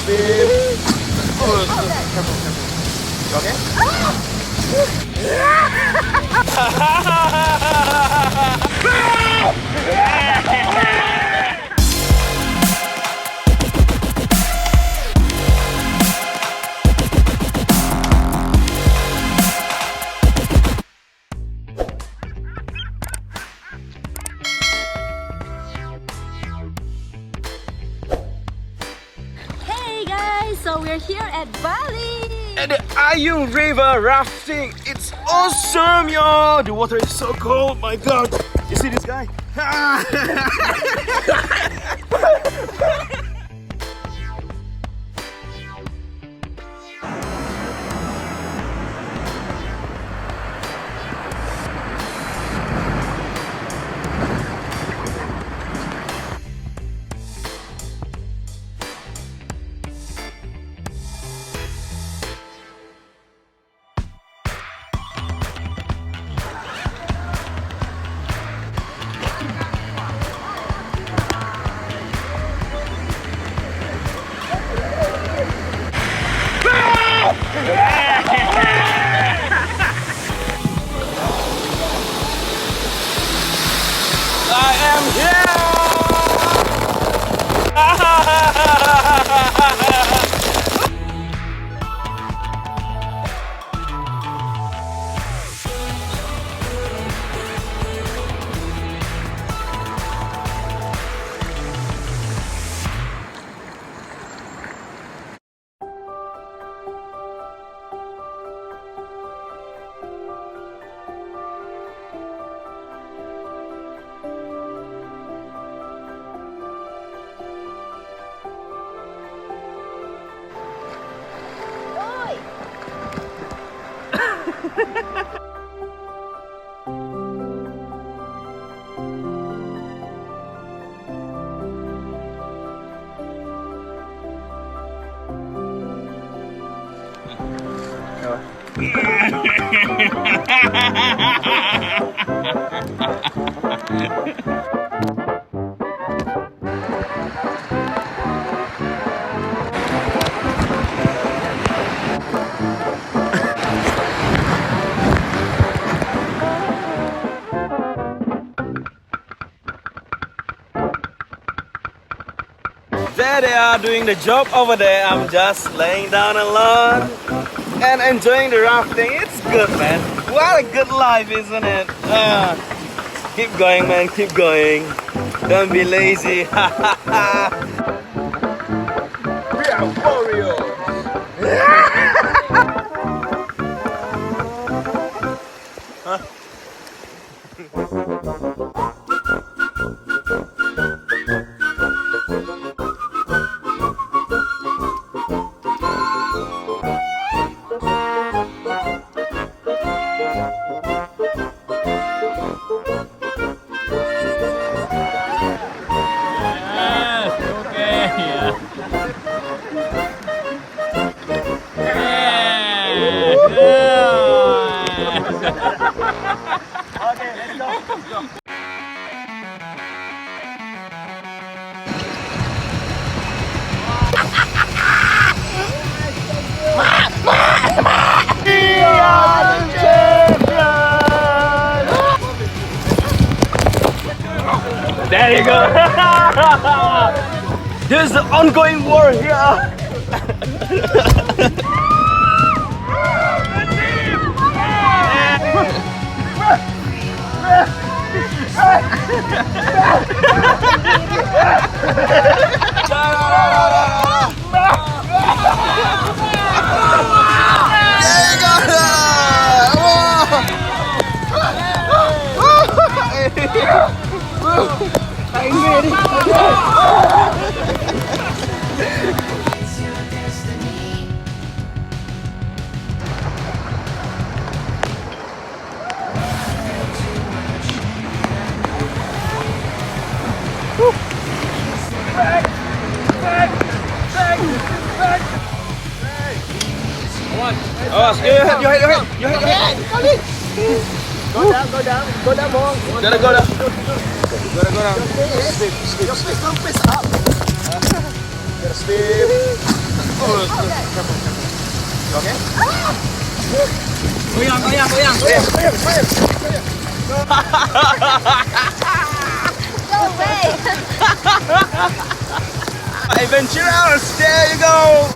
steep. Oh, careful. You okay? So we're here at Bali! At the Ayung River rafting. It's awesome, yo! The water is so cold, my god! You see this guy? I am here! There they are doing the job over there. I'm just laying down alone and enjoying the rafting. It's good, man. What a good life, isn't it? Keep going, man. Keep going. Don't be lazy. We are warriors. Huh? Okay, let's go. There you go. There's the ongoing war here. Oh, your head. Go down more. Gotta go down. Sleep. Your face up. Gotta sleep. Okay. Goyang, goyang, goyang. No way! Adventurers, there you go.